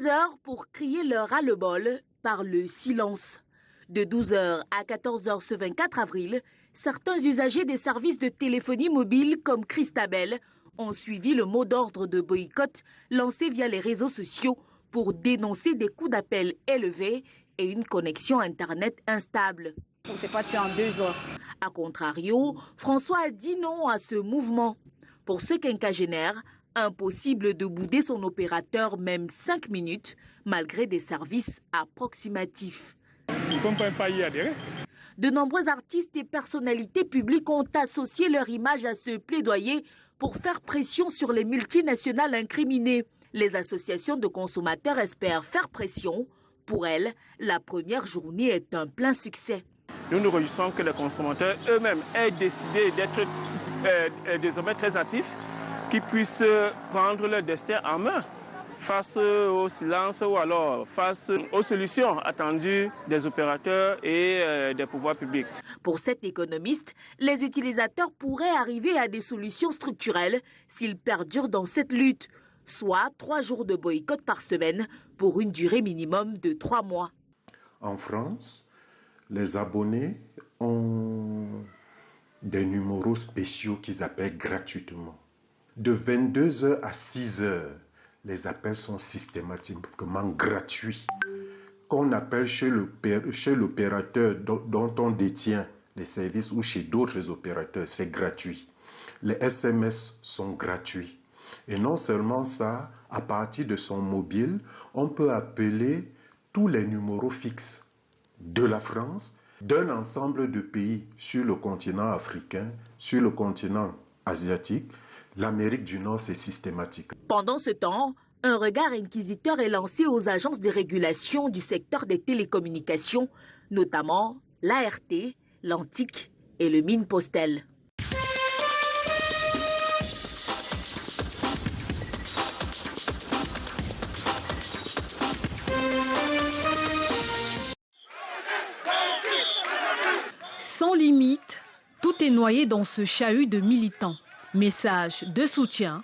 2 heures pour crier leur ras-le-bol par le silence. De 12 h à 14 h ce 24 avril, certains usagers des services de téléphonie mobile comme Christabel ont suivi le mot d'ordre de boycott lancé via les réseaux sociaux pour dénoncer des coûts d'appel élevés et une connexion Internet instable. On ne s'est pas tué en 2 heures. A contrario, François a dit non à ce mouvement. Pour ce quinquagénaire, impossible de bouder son opérateur même 5 minutes, malgré des services approximatifs. Ils ne peuvent pas y adhérer. De nombreux artistes et personnalités publiques ont associé leur image à ce plaidoyer pour faire pression sur les multinationales incriminées. Les associations de consommateurs espèrent faire pression. Pour elles, la première journée est un plein succès. Nous nous réjouissons que les consommateurs eux-mêmes aient décidé d'être désormais très actifs, qu'ils puissent prendre leur destin en main face au silence ou alors face aux solutions attendues des opérateurs et des pouvoirs publics. Pour cet économiste, les utilisateurs pourraient arriver à des solutions structurelles s'ils perdurent dans cette lutte, soit 3 jours de boycott par semaine pour une durée minimum de 3 mois. En France, les abonnés ont des numéros spéciaux qu'ils appellent gratuitement. De 22 h à 6 h, les appels sont systématiquement gratuits. Qu'on appelle chez l'opérateur dont on détient les services ou chez d'autres opérateurs, c'est gratuit. Les SMS sont gratuits. Et non seulement ça, à partir de son mobile, on peut appeler tous les numéros fixes de la France, d'un ensemble de pays sur le continent africain, sur le continent asiatique. L'Amérique du Nord, c'est systématique. Pendant ce temps, un regard inquisiteur est lancé aux agences de régulation du secteur des télécommunications, notamment l'ART, l'Antique et le Mines-Postel. Sans limite, tout est noyé dans ce chahut de militants. Messages de soutien,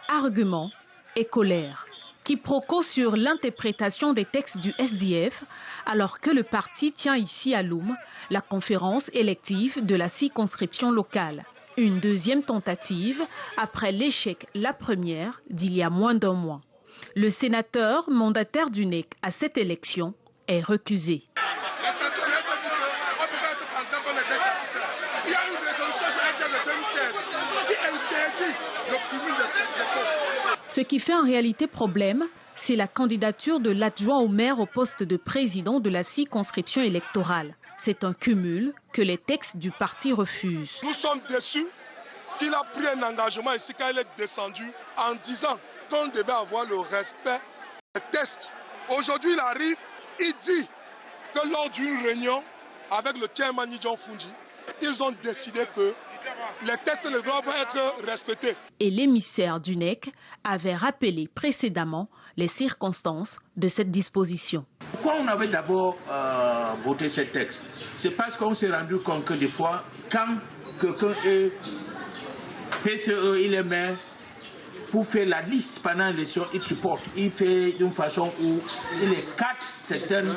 arguments et colère. Quiproquo sur l'interprétation des textes du SDF, alors que le parti tient ici à Loum la conférence élective de la circonscription locale. Une deuxième tentative après l'échec, la première, d'il y a moins d'1 mois. Le sénateur mandataire du NEC à cette élection est recusé. Ce qui fait en réalité problème, c'est la candidature de l'adjoint au maire au poste de président de la circonscription électorale. C'est un cumul que les textes du parti refusent. Nous sommes déçus qu'il a pris un engagement ici quand il est descendu en disant qu'on devait avoir le respect des tests. Aujourd'hui, il arrive, il dit que lors d'une réunion avec le chairman John Fungi, ils ont décidé que les tests ne doivent pas être respectés. Et l'émissaire du NEC avait rappelé précédemment les circonstances de cette disposition. Pourquoi on avait d'abord voté ce texte? C'est parce qu'on s'est rendu compte que des fois, quand quelqu'un est PCE, il est maire, pour faire la liste pendant l'élection, il supporte. Il fait d'une façon où il écarte certains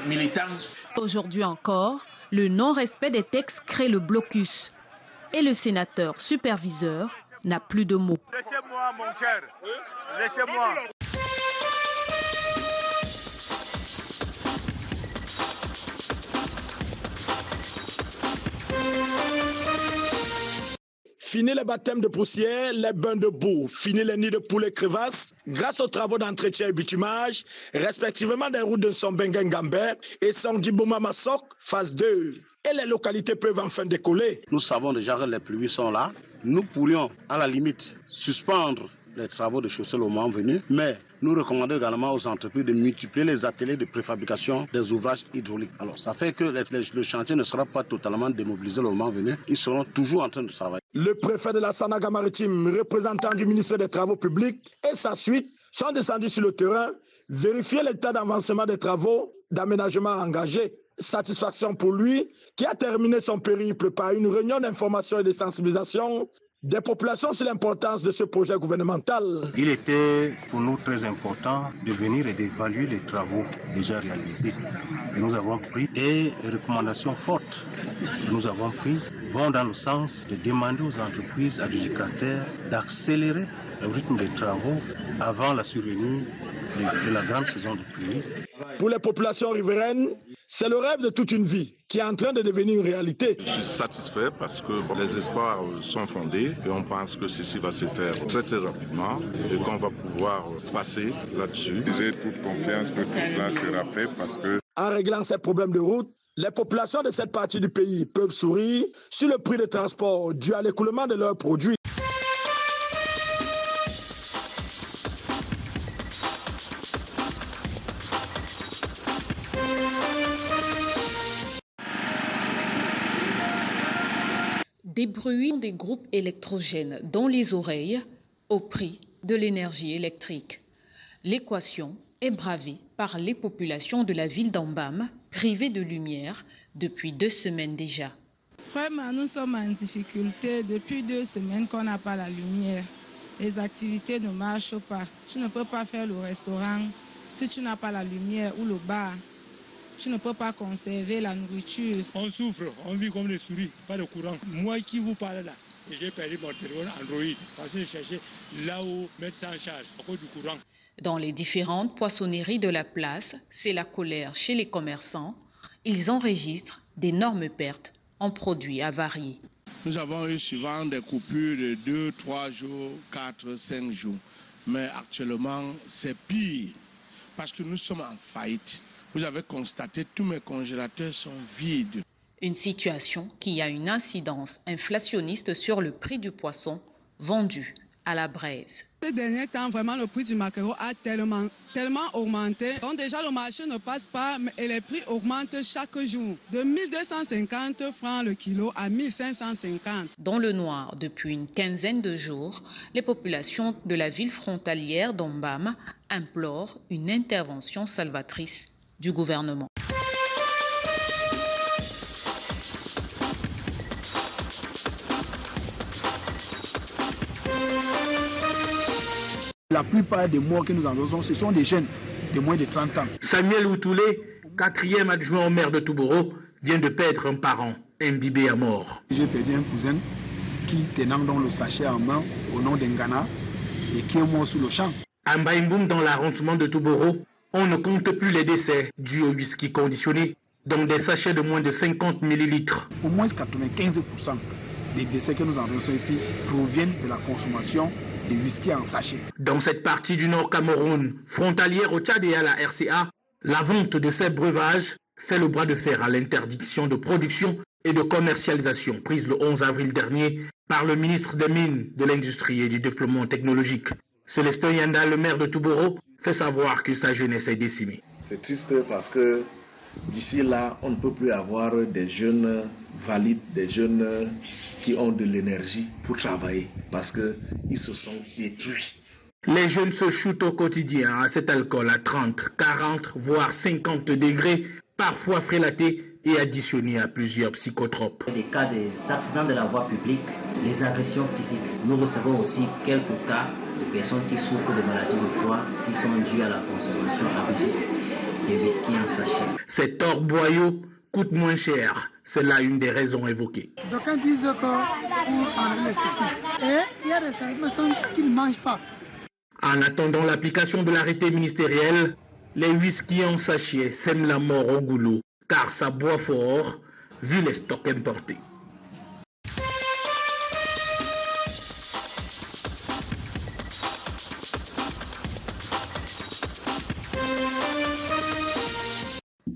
militants. Aujourd'hui encore, le non-respect des textes crée le blocus. Et le sénateur superviseur n'a plus de mots. Laissez-moi, mon cher. Laissez-moi. Fini les baptêmes de poussière, les bains de boue, fini les nids de poules et crevasses, grâce aux travaux d'entretien et bitumage, respectivement des routes de Sombengen-Gambert et Sandibouma-Massok, phase 2. Et les localités peuvent enfin décoller. Nous savons déjà que les pluies sont là. Nous pourrions, à la limite, suspendre les travaux de chaussée le moment venu, mais nous recommandons également aux entreprises de multiplier les ateliers de préfabrication des ouvrages hydrauliques. Alors, ça fait que le chantier ne sera pas totalement démobilisé le moment venu. Ils seront toujours en train de travailler. Le préfet de la Sanaga-Maritime, représentant du ministère des Travaux publics et sa suite sont descendus sur le terrain, vérifier l'état d'avancement des travaux d'aménagement engagés. Satisfaction pour lui, qui a terminé son périple par une réunion d'information et de sensibilisation des populations sur l'importance de ce projet gouvernemental. Il était pour nous très important de venir et d'évaluer les travaux déjà réalisés. Et nous avons pris des recommandations fortes que nous avons prises vont dans le sens de demander aux entreprises adjudicataires d'accélérer le rythme des travaux avant la survenue de la grande saison de pluie. Pour les populations riveraines, c'est le rêve de toute une vie qui est en train de devenir une réalité. Je suis satisfait parce que les espoirs sont fondés et on pense que ceci va se faire très très rapidement et qu'on va pouvoir passer là-dessus. J'ai toute confiance que tout cela sera fait parce que... En réglant ces problèmes de route, les populations de cette partie du pays peuvent sourire sur le prix de transport dû à l'écoulement de leurs produits. Des bruits des groupes électrogènes dans les oreilles au prix de l'énergie électrique. L'équation est bravée par les populations de la ville d'Ambam, privées de lumière depuis 2 semaines déjà. Vraiment, nous sommes en difficulté depuis 2 semaines qu'on n'a pas la lumière. Les activités ne marchent pas. Tu ne peux pas faire le restaurant si tu n'as pas la lumière ou le bar. Tu ne peux pas conserver la nourriture. On souffre, on vit comme des souris, pas de courant. Moi qui vous parle là, j'ai perdu mon téléphone Android parce que je cherchais là où mettre ça en charge à cause du courant. Dans les différentes poissonneries de la place, c'est la colère chez les commerçants. Ils enregistrent d'énormes pertes en produits avariés. Nous avons eu souvent des coupures de 2, 3 jours, 4, 5 jours. Mais actuellement, c'est pire parce que nous sommes en faillite. Vous avez constaté, tous mes congélateurs sont vides. Une situation qui a une incidence inflationniste sur le prix du poisson vendu à la braise. Ces derniers temps, vraiment, le prix du maquereau a tellement augmenté. Donc déjà, le marché ne passe pas et les prix augmentent chaque jour. De 1250 francs le kilo à 1550. Dans le noir, depuis une quinzaine de jours, les populations de la ville frontalière d'Ambam implorent une intervention salvatrice du gouvernement. La plupart des morts que nous enregistrons, ce sont des jeunes de moins de 30 ans. Samuel Outoulé, 4e adjoint au maire de Touboro, vient de perdre un parent imbibé à mort. J'ai perdu un cousin qui tenant dans le sachet en main au nom d'Engana et qui est mort sous le champ. À Mbaïmboum, dans l'arrondissement de Touboro, on ne compte plus les décès dus au whisky conditionné dans des sachets de moins de 50 millilitres. Au moins 95% des décès que nous enregistrons ici proviennent de la consommation de whisky en sachet. Dans cette partie du Nord Cameroun, frontalière au Tchad et à la RCA, la vente de ces breuvages fait le bras de fer à l'interdiction de production et de commercialisation prise le 11 avril dernier par le ministre des Mines, de l'Industrie et du Développement technologique. Célestin Yanda, le maire de Touboro, fait savoir que sa jeunesse est décimée. C'est triste parce que d'ici là, on ne peut plus avoir des jeunes valides, des jeunes qui ont de l'énergie pour travailler parce qu'ils se sont détruits. Les jeunes se shootent au quotidien à cet alcool à 30, 40, voire 50 degrés, parfois frélaté et additionné à plusieurs psychotropes. Les cas des accidents de la voie publique, les agressions physiques. Nous recevons aussi quelques cas de personnes qui souffrent de maladies de foie qui sont dues à la consommation abusive des whisky en sachet. Cet or boyau coûte moins cher. C'est là une des raisons évoquées. D'aucuns disent que pour enlever les soucis. Et il y a des personnes qui ne mangent pas. En attendant l'application de l'arrêté ministériel, les whisky en sachet sèment la mort au goulot, car ça boit fort, vu les stocks importés.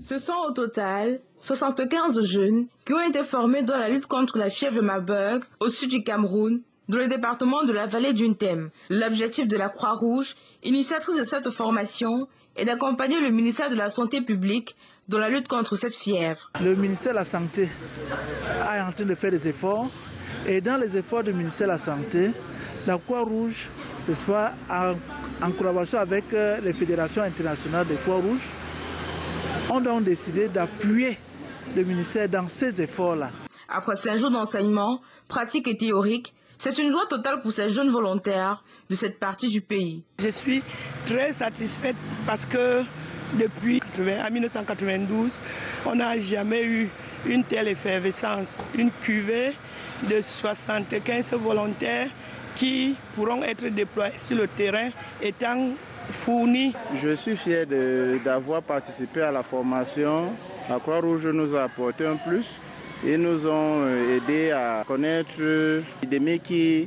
Ce sont au total 75 jeunes qui ont été formés dans la lutte contre la fièvre Marburg au sud du Cameroun, dans le département de la vallée d'Untem. L'objectif de la Croix-Rouge, initiatrice de cette formation, est d'accompagner le ministère de la Santé publique dans la lutte contre cette fièvre. Le ministère de la Santé est en train de faire des efforts et dans les efforts du ministère de la Santé, la Croix-Rouge, en collaboration avec les fédérations internationales de Croix-Rouge, ont donc décidé d'appuyer le ministère dans ces efforts-là. Après 5 jours d'enseignement, pratique et théorique, C'est une joie totale pour ces jeunes volontaires de cette partie du pays. Je suis très satisfaite parce que depuis 1992, on n'a jamais eu une telle effervescence, une cuvée de 75 volontaires qui pourront être déployés sur le terrain étant fournis. Je suis fier d'avoir participé à la formation. La Croix-Rouge nous a apporté un plus. Ils nous ont aidé à connaître l'épidémie qui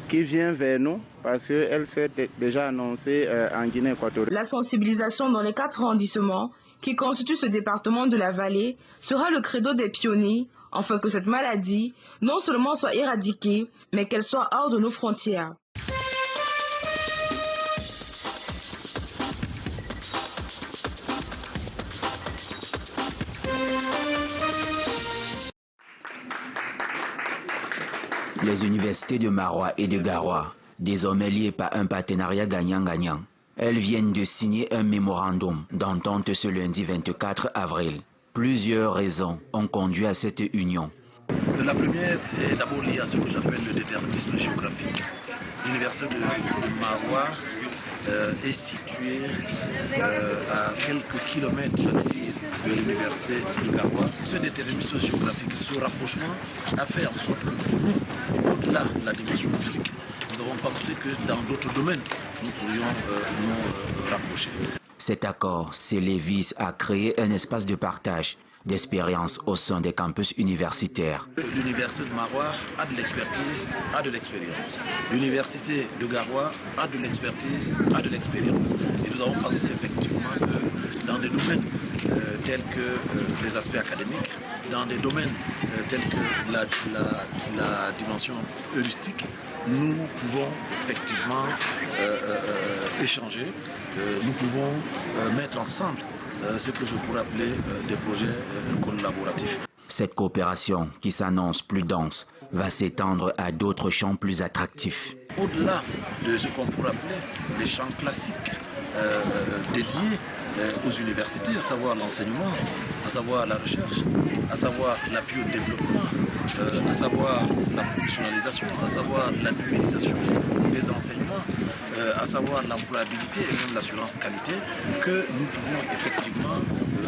vient vers nous parce qu'elle s'est déjà annoncée en Guinée équatoriale. La sensibilisation dans les 4 arrondissements qui constituent ce département de la vallée sera le credo des pionniers afin que cette maladie non seulement soit éradiquée, mais qu'elle soit hors de nos frontières. Les universités de Marois et de Garoua, désormais liées par un partenariat gagnant-gagnant, elles viennent de signer un mémorandum d'entente ce lundi 24 avril. Plusieurs raisons ont conduit à cette union. La première est d'abord liée à ce que j'appelle le déterminisme géographique. L'université de Marois est située à quelques kilomètres, de l'université de Garoua. Ce déterminisme géographique, ce rapprochement a fait en sorte que, au-delà de la dimension physique, nous avons pensé que dans d'autres domaines, nous pourrions nous rapprocher. Cet accord scellé vise à créer un espace de partage d'expériences au sein des campus universitaires. L'université de Marois a de l'expertise, a de l'expérience. L'université de Garoua a de l'expertise, a de l'expérience. Et nous avons pensé effectivement que dans des domaines tels que les aspects académiques, dans des domaines tels que la dimension heuristique, nous pouvons effectivement échanger, nous pouvons mettre ensemble ce que je pourrais appeler des projets collaboratifs. Cette coopération, qui s'annonce plus dense, va s'étendre à d'autres champs plus attractifs. Au-delà de ce qu'on pourrait appeler les champs classiques dédiés aux universités, à savoir l'enseignement, à savoir la recherche, à savoir l'appui au développement, à savoir la professionnalisation, à savoir la numérisation des enseignements, à savoir l'employabilité et même l'assurance qualité, que nous pouvons effectivement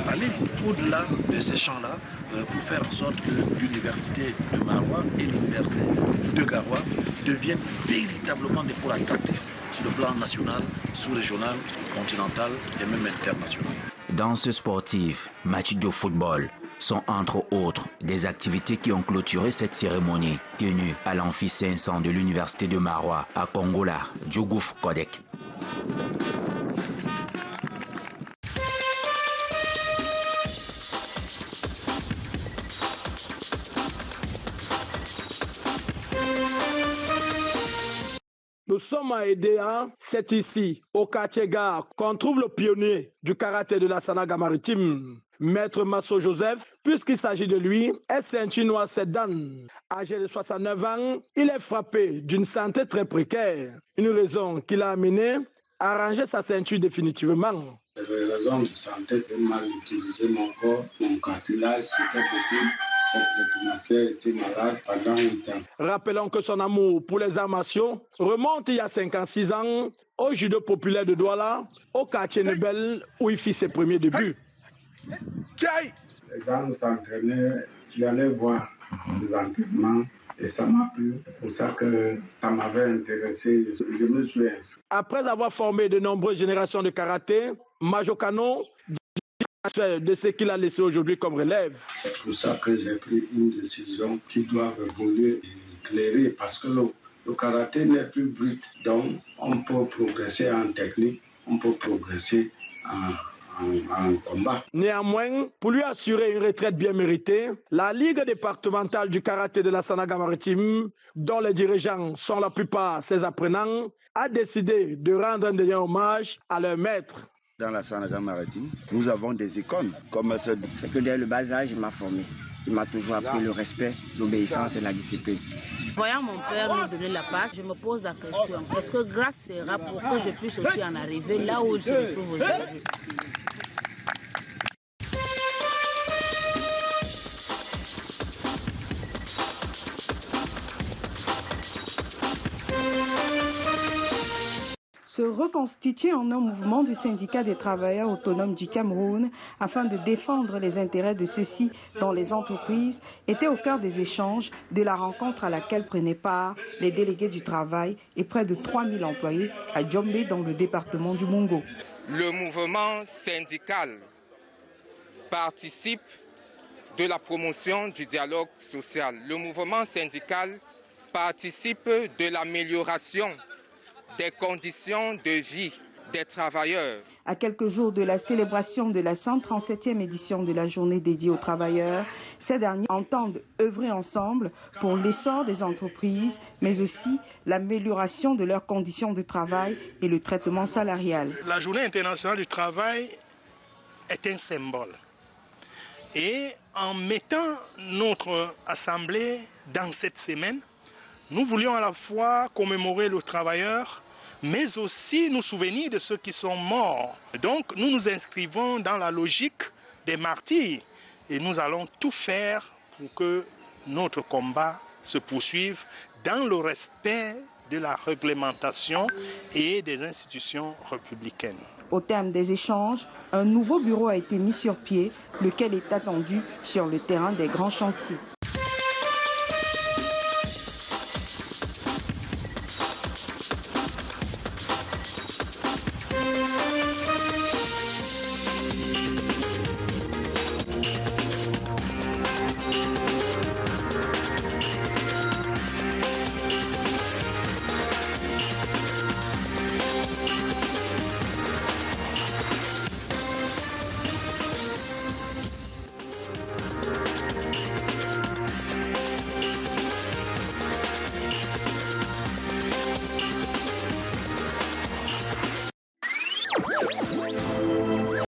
aller au-delà de ces champs-là pour faire en sorte que l'université de Marois et l'université de Garoua deviennent véritablement des pôles attractifs sur le plan national, sous-régional, continental et même international. Danse sportive, matchs de football sont entre autres des activités qui ont clôturé cette cérémonie tenue à l'amphi 500 de l'université de Marois à Kongola, Djogouf Kodek. Nous sommes à Edea, c'est ici, au quartier Gare, qu'on trouve le pionnier du karaté de la Sanaga maritime, Maître Masso Joseph. Puisqu'il s'agit de lui, est ceinture noire Sedan. Âgé de 69 ans, il est frappé d'une santé très précaire. Une raison qui l'a amené à ranger sa ceinture définitivement. Pour les raisons de santé, j'ai mal utilisé mon corps, mon cartilage, c'était possible. Ma fille était malade pendant 8 ans. Rappelons que son amour pour les arts martiaux remonte il y a 56 ans au judo populaire de Douala, au quartier Nebel, où il fit ses premiers débuts. Les gens s'entraînaient, j'allais voir les entraînements et ça m'a plu. C'est pour ça que ça m'avait intéressé. Je me suis inscrit. Après avoir formé de nombreuses générations de karaté, Majokano de ce qu'il a laissé aujourd'hui comme relève. C'est pour ça que j'ai pris une décision qui doit évoluer et éclairer parce que le karaté n'est plus brut. Donc, on peut progresser en technique, on peut progresser en combat. Néanmoins, pour lui assurer une retraite bien méritée, la Ligue départementale du karaté de la Sanaga maritime, dont les dirigeants sont la plupart ses apprenants, a décidé de rendre un dernier hommage à leur maître. Dans la Sanaga maritime, nous avons des icônes comme celle. C'est que dès le bas âge, il m'a formé. Il m'a toujours appris le respect, l'obéissance et la discipline. Voyant mon père me donner la passe, je me pose la question, est-ce que grâce sera pour que je puisse aussi en arriver là où il se retrouve aujourd'hui? se reconstituer en un mouvement du syndicat des travailleurs autonomes du Cameroun afin de défendre les intérêts de ceux-ci dans les entreprises était au cœur des échanges de la rencontre à laquelle prenaient part les délégués du travail et près de 3000 employés à Djombe dans le département du Mungo. Le mouvement syndical participe de la promotion du dialogue social. Le mouvement syndical participe de l'amélioration des conditions de vie des travailleurs. À quelques jours de la célébration de la 137e édition de la journée dédiée aux travailleurs, ces derniers entendent œuvrer ensemble pour l'essor des entreprises, mais aussi l'amélioration de leurs conditions de travail et le traitement salarial. La journée internationale du travail est un symbole. Et en mettant notre assemblée dans cette semaine, nous voulions à la fois commémorer le travailleur, mais aussi nous souvenir de ceux qui sont morts. Donc nous nous inscrivons dans la logique des martyrs et nous allons tout faire pour que notre combat se poursuive dans le respect de la réglementation et des institutions républicaines. Au terme des échanges, un nouveau bureau a été mis sur pied, lequel est attendu sur le terrain des grands chantiers.